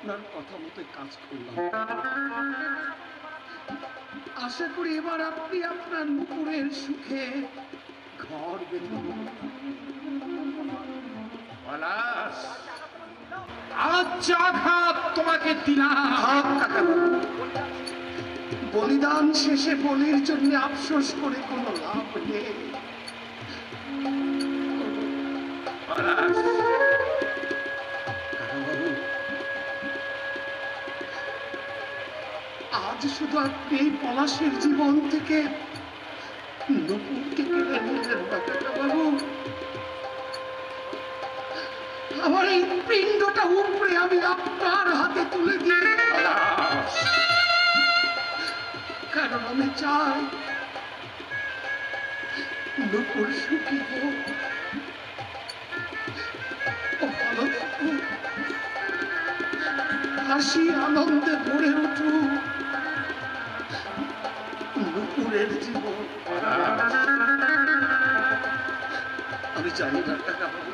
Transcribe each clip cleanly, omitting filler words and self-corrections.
আপনার কথা মতো কাজ করলাম। আশা করি এবার আপনি আপনার নুপুরের সুখে ঘর বেঁধে আজ আঘাত তোমাকে দিলাম। বলিদান শেষে বলির জন্য আফসোস করে কোনো লাভ নেই। আজ শুধু আপনি এই পলাশের জীবন থেকে নপুরকে কেড়ে নিলেন বাবু। আমার এই পিণ্ডটা উপরে আমি আপনার হাতে তুলে দিয়ে, কারণ আমি চাই নপুর সুখী হোক, হাসি আনন্দে ভরে উঠুক নুপুরের জীবন। আমি জানি না কাকা বাবু,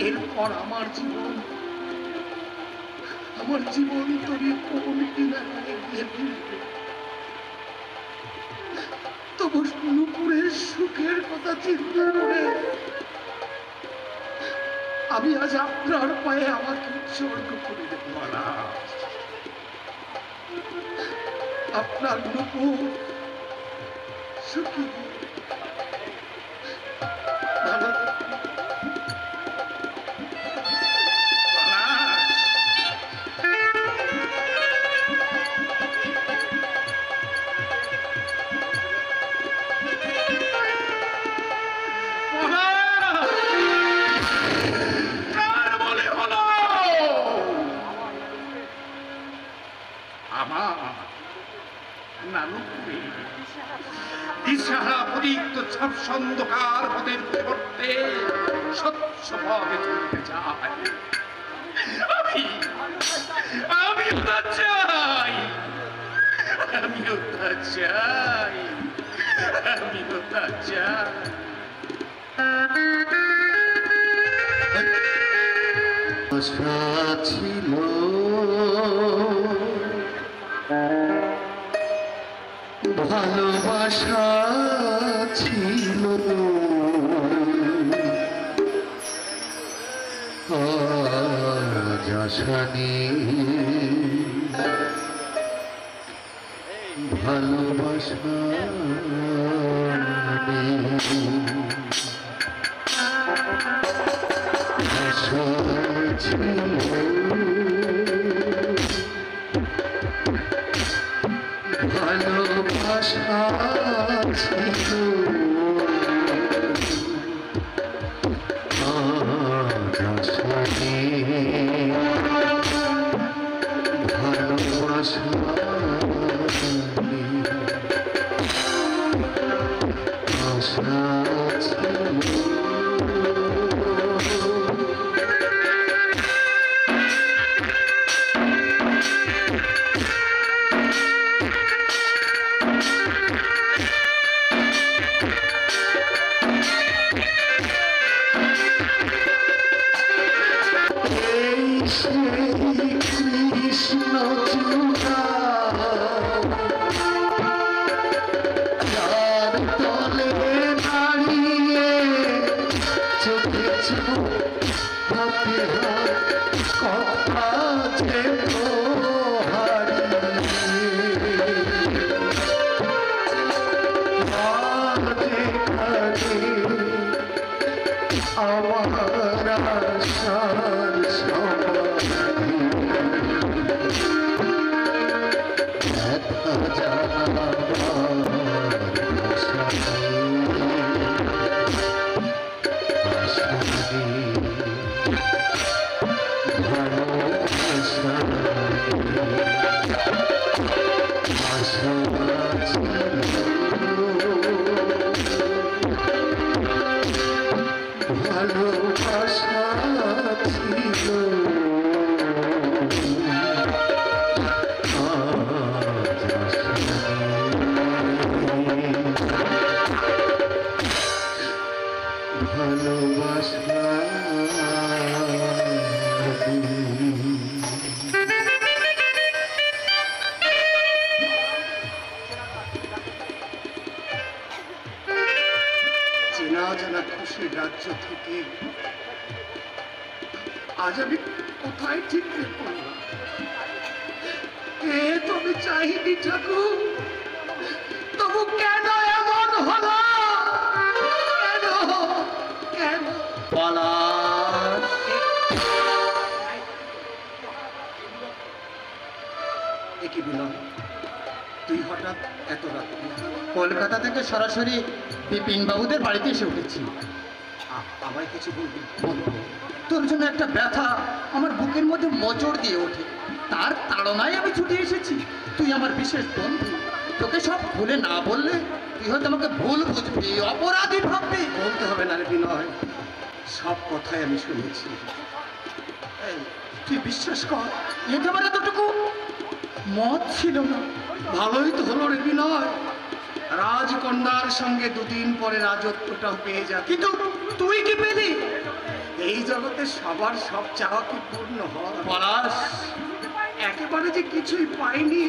এরপর আমার জীবন তরি কোন কিনারায় গিয়ে ফিরবে। তবু নুপুরের সুখের কথা চিন্তা করে আমি আজ আপনার পায়ে আমাকে উৎসর্গ করে দেব। আপনার নুপুর সুখী ভালো। অন্ধকার পথের পরিবর্তে স্বচ্ছভাবে চলতে চাই। আমিও তা চাই। ছিল ভালোবাসা ছিল, আজ আশা নেই ভালোবাসা ছিল ভালোবাসা ছিল, ভালোবাসা কৃষ্ণ চূড়া যার তলে দাঁড়িয়ে চোখে চোখ হাতে হাত কথা যে আমার আশার সমাধি ব্যথা জানাবার ভাষা নেই, ভালোবাসা আশা ভালোবাসা ছিল, ভালোবাসা রাজ্য থেকে আজ আমি কোথায় ঠিক পড়লাম? কে তুমি চাইনি ঠাকুর, তবু কেন এমন হলো? কেন কেন? পলাশ, এ কি বিলন, তুই হঠাৎ এত রাত্রে? কলকাতা থেকে সরাসরি বিপিন বাবুদের বাড়িতে এসে উঠেছি। আমায় কিছু বলবি? বলবো, তোর জন্য একটা ব্যথা আমার বুকের মধ্যে মোচড় দিয়ে ওঠে, তার তাড়নায় আমি ছুটে এসেছি। তুই আমার বিশেষ বন্ধু, তোকে সব ভুলে না বললে তুই হয়তো আমাকে ভুল বুঝবি, অপরাধী ভাববি। বলতে হবে না রে বিনয়, সব কথাই আমি শুনেছি। এই, তুই বিশ্বাস কর, একেবারে তোটুকু মত ছিল না। ভালোই তো হলো রে বিনয়, রাজকন্যার সঙ্গে দুদিন পরে রাজত্বটাও পেয়ে যা। কিন্তু তুই কি পেলি? এই জগতে সবার সব চাওয়া কি পূর্ণ হয়? পলাশ, একেবারে যে কিছুই পাইনি,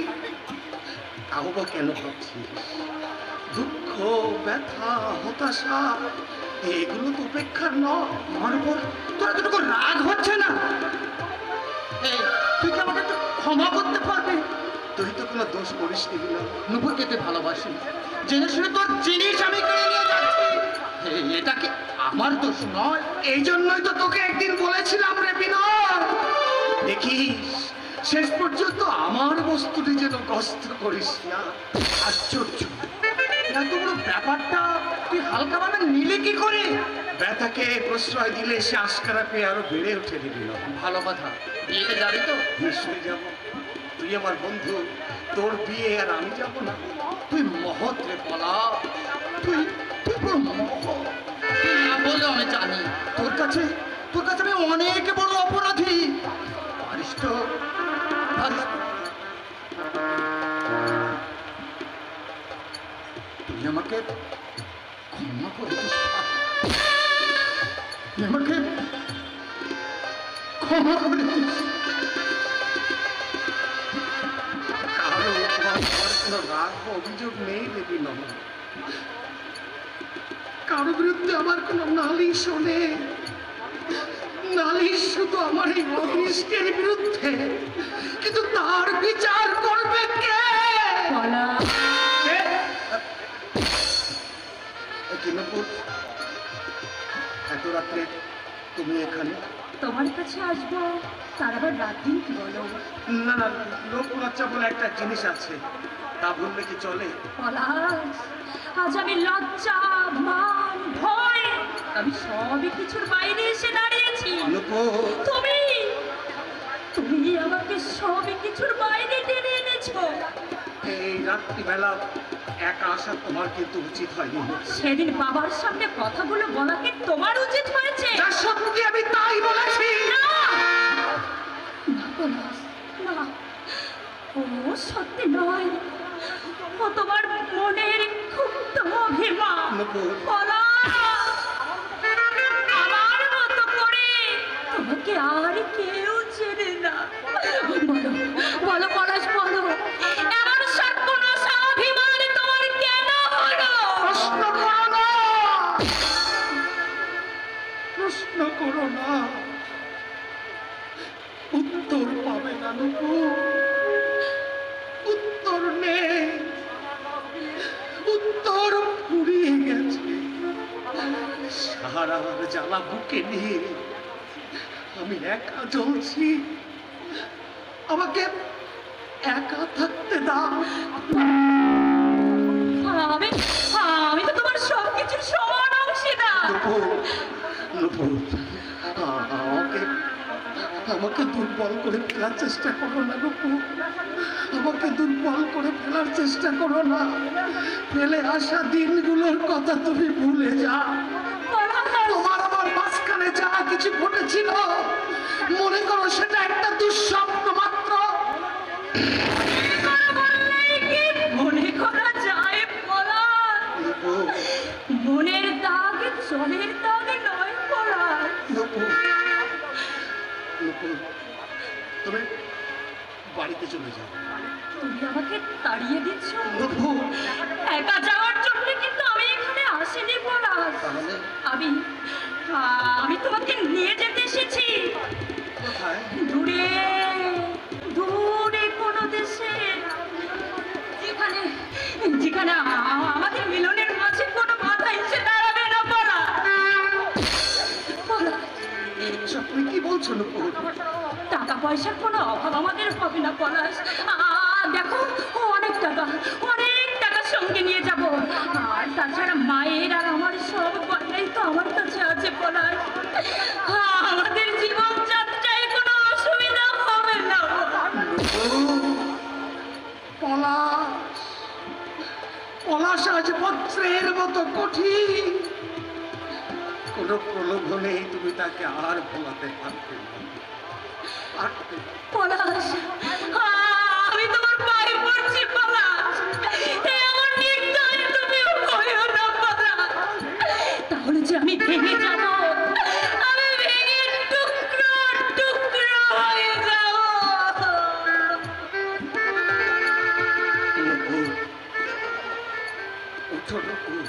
তাও বা কেন ভাবছিস? দুঃখ, ব্যথা, হতাশা, এগুলো তো উপেক্ষার নয়। আমার উপর তোর এতটুকু রাগ হচ্ছে না? এই, তুই কি আমাকে একটু ক্ষমা করতে পারবি? তুই তো কোনো দোষ করিস নি বিনয়। নুপুরকে তুই ভালোবাসি, জেনে শুনে তোর জিনিস আমি কিনে নিয়ে যাচ্ছি। এটা কি আমার দোষ নয়? এই জন্যই তো তোকে একদিন বলেছিলাম রে বিনয়, দেখিস শেষ পর্যন্ত আমার বস্তুটি যেন কষ্ট করিস না। আশ্চর্য, এত বড় ব্যাপারটা তুই হালকাভাবে নিলে কি করে? ব্যথাকে প্রশ্রয় দিলে সে আশকারা পেয়ে আরো বেড়ে ওঠে রে বিনয়। ভালো কথা, বিয়েতে যাবি তো? নিশ্চয়ই যাব, তুই আমার বন্ধু, তোর বিয়ে আর আমি যাব না? তুই মহৎ রে পলা, তুই তুই পুরো মহৎ। তুই না বলেও আমি জানি তোর কাছে আমি অনেক বড় অপরাধী। পারিস তো? পারিস তো? তুই আমাকে ক্ষমা করে দিস, তুই আমাকে ক্ষমা করে দিস। কারো উপর আমার কোনো রাগ বা অভিযোগ নেই রে বিনয়, কারো বিরুদ্ধে আমার কোনো নালিশ নেই। নালিশ শুধু আমার এই অদৃষ্টের বিরুদ্ধে, কিন্তু তার বিচার করবে কে? কে? এ কি নকুল, এত রাত্রে তুমি এখানে? তোমার কাছে আসবো, তার আবার রাত দিন কি বলো? না না, লোকলজ্জা বলে একটা জিনিস আছে, তা বললে কি চলে? পলাশ, আজ আমি লজ্জা, মান, ভয়, আমি সবই কিছুর বাইরে এসে দাঁড়িয়েছি। নকুল, তুমি তুমি আমাকে সবই কিছুর বাইরে টেনে এনেছো। এই রাত্রিবেলা একা আসা তোমার কিন্তু উচিত হয়নি। সেদিন বাবার সামনে কথাগুলো বলা কি তোমার উচিত হয়েছে? যা সত্যি আমি তাই বলেছি। না, না পলাশ, না, ও সত্যি নয়, ও তোমার মনের ক্ষুব্ধ অভিমান। নকুল, পলাশ, আমার মতো করে তোমাকে আর কেউ চেনে না। বলো, বলো পলাশ, বলো, এমন সর্বনাশ অভিমান তোমার কেন হলো? প্রশ্ন করো না, প্রশ্ন করো না, উত্তর পাবে না নকুল, উত্তর নেই, উত্তর ফুরিয়ে গেছে। সারা জ্বালা বুকে নিয়ে আমি একা জ্বলছি, আমাকে একা থাকতে দাও। আমি আমি তো তোমার সবকিছুর সমান অংশীদার। নকুল, নকুল, আমাকে আমাকে দুর্বল করে ফেলার চেষ্টা করো না নকুল, আমাকে দুর্বল করে ফেলার চেষ্টা করো না। ফেলে আসা দিনগুলোর কথা তুমি ভুলে যাও। তোমার আমার মাঝখানে যা কিছু ঘটেছিল মনে করো সেটা একটা দুঃস্বপ্ন মাত্র। মনে করা যায় পলাশ, নকুল, মনের দাগ জলের দাগ নয় পলাশ। নকুল, নকুল, তুমি বাড়িতে চলে যাও। তুমি আমাকে তাড়িয়ে দিচ্ছ? নকুল, একা যাওয়ার জন্য কিন্তু আমি এখানে আসিনি পলাশ। তাহলে? আমি আমি তোমাকে নিয়ে যেতে এসেছি কোথায়? দূরে দূরে কোনো দেশে, যেখানে যেখানে আমাদের মিলনের মাঝে কোনো বাধা এসে দাঁড়াবে না। বলা বলা এসব তুমি কি বলছো নুপুর? টাকা পয়সার কোনো অভাব আমাদের হবে না পলাশ। দেখো অনেক টাকা সঙ্গে নিয়ে যাব। আর তাছাড়া মায়ের আর আমার সব গয়নাই তো আমার কাছে আছে পলাশ। আমাদের জীবন যাত্রায় কোনো অসুবিধা হবে না। পলাশ, পলাশ আজ বজ্রের মতো কঠিন। কোনো প্রলোভনেই তুমি তাকে আর ভোলাতে পারবে না। পলাশ, আমি তোমার পায়ে পড়ছি পলাশ। আমার নির্দয় তুমি হইও না পলাশ। তাহলে যে আমি ভেঙে যাব, আমি ভেঙে টুকরো টুকরো হয়ে যাব। নুপুর, ওঠো নুপুর।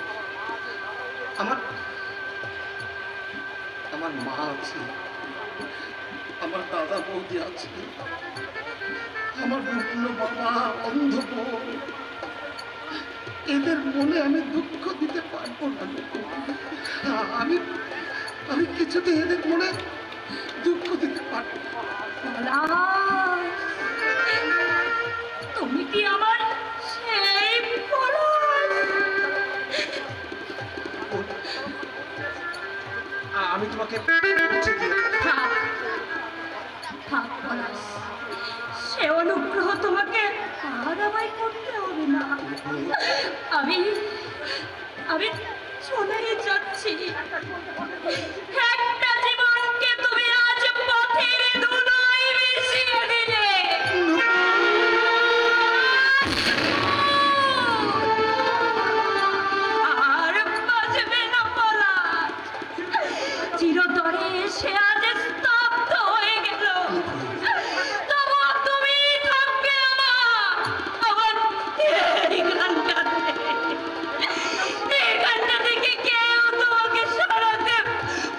আমার মা আছে, আমার দাদা বৌদি আছে, আমার রুগ্ন বাবা, অন্ধ বোন। এদের মনে আমি দুঃখ দিতে পারবো না নুপুর। আমি কিছুতেই এদের মনে দুঃখ দিতে পারবো না। পলাশ, তুমি কি আমার সেই পলাশ? আমি তোমাকে পৌঁছে দিয়ে থাক থাক পলাশ, সে অনুগ্রহ তোমাকে আর আমায় করতে হবে না। আমি আমি চলেই যাচ্ছি। একটা জীবনকে তুমি আজ পথের ধুলোয় মিশিয়ে দিলে। আর বাঁচবে না পলাশ। চিরতরে সে আজ স্তব্ধ হয়ে গেল। তবুও তুমি থাকবে আমার এই গানটাতে। এই গানটা থেকে কেউ তোমাকে সরাতে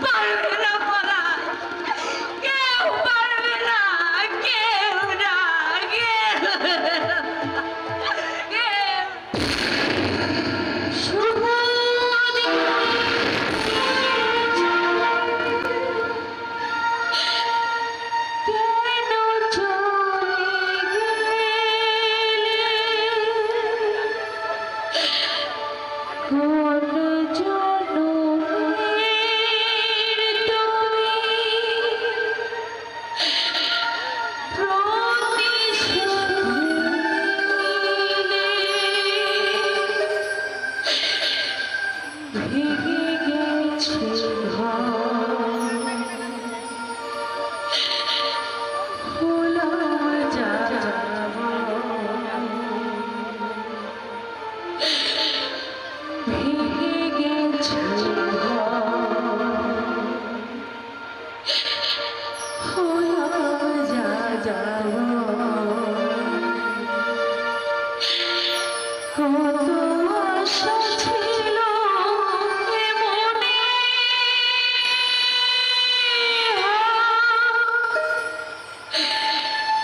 পারবে না পলাশ। কেউ পারবে না, কেউ না, শুভ কেন চলে গেলে কোন জনমের তুমি প্রতিশোধ নিলে। ভেঙে গেছে ঘর, হলাম যাযাবর। ভেঙে গেছে ঘর, হলাম যাযাবর। কত আশা ছিল এ মনে,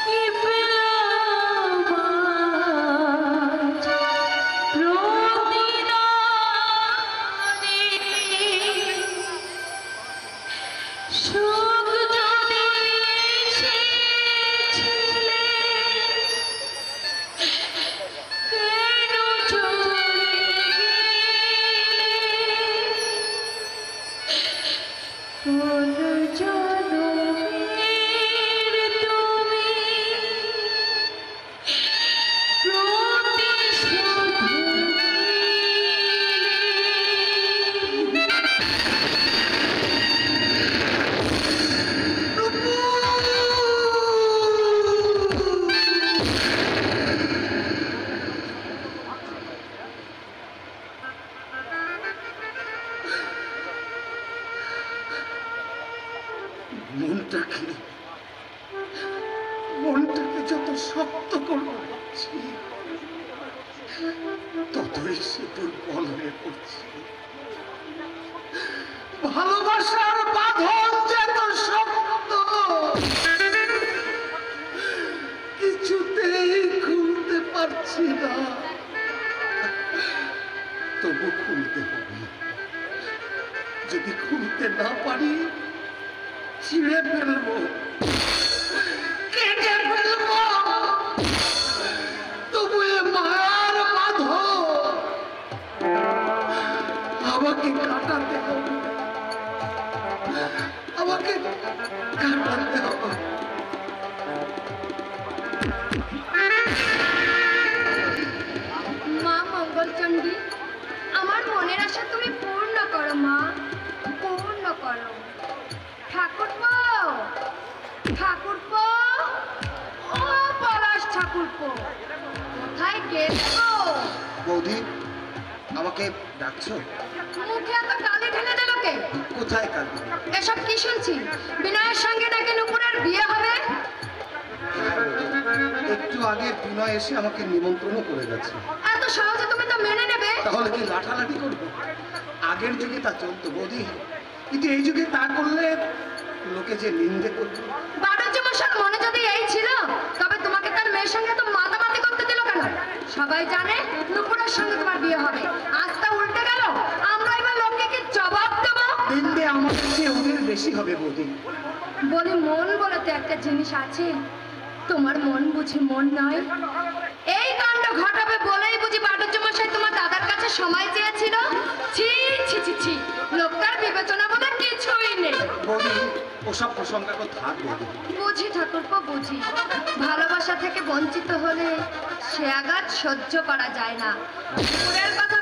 কি পেলাম আজ প্রতিদানে। সুখ যদি এসেছিলে, কেন চলে গেলে? কোন জনমের তুমি প্রতিশোধ নিলে। মনটাকে যত শক্ত করবো ততই সে দুর্বল হয়ে পড়ছে। ভালোবাসার বাঁধন যে তো শক্ত, কিছুতেই খুলতে পারছি না। তবু খুলতে হবে। যদি খুলতে না পারি ছিঁড়ে ফেলবো, কেটে ফেলবো। তবু এ মায়ার বাঁধন আমাকে কাটাতে হবে, আমাকে কাটাতে হবে। মা মঙ্গলচণ্ডী, আমার মনের আশা তুমি পূর্ণ করো মা, পূর্ণ করো। ঠাকুরপো, ঠাকুরপো, ও পলাশ ঠাকুরপো, কোথায় গেছো? বৌদি, আমাকে ডাকছো? মুখে এত গালি ঢেলে দিল কে? কোথায় কাঁদবে? এসব কি শুনছি? বিনয়ের সঙ্গে নাকি নুপুরের বিয়ে হবে? একটু আগে বিনয় এসে আমাকে নিমন্ত্রণ করে গেছে। এত সহজে তুমি তো মেনে নেবে? তাহলে কি লাঠালাঠি করবো? আগের যুগে তা চলতো বৌদি, কিন্তু এই যুগে তা করলে লোকে যে নিন্দে করবে। বাড়ির মশার মনে যদি এই ছিল, তবে তোমাকে তার মেয়ের সঙ্গে তো মাতামাতি করতে দিল কেন? সবাই জানে নুপুরের সঙ্গে তোমার বিয়ে হবে, আজ তা উল্টে গেল। আমরা এবার লোককে কি জবাব দেবো? নিন্দে আমাদের চেয়ে ওদের বেশি হবে বৌদি। বলি মন বলে তো একটা জিনিস আছে, তোমার মন বুঝি মন নয়? এই কাণ্ড ঘটাবে বলেই বুঝি বাড়ির মশাই তোমার দাদার কাছে সময় চেয়েছিল? ছি ছি ছি ছি, লোকটার বিবেচনা বলে কিছুই নেই। বৌদি, ওসব প্রসঙ্গ এখন থাক বৌদি। বুঝি ঠাকুরপো, বুঝি। ভালোবাসা থেকে বঞ্চিত হলে সে আঘাত সহ্য করা যায় না। নুপুরের কথা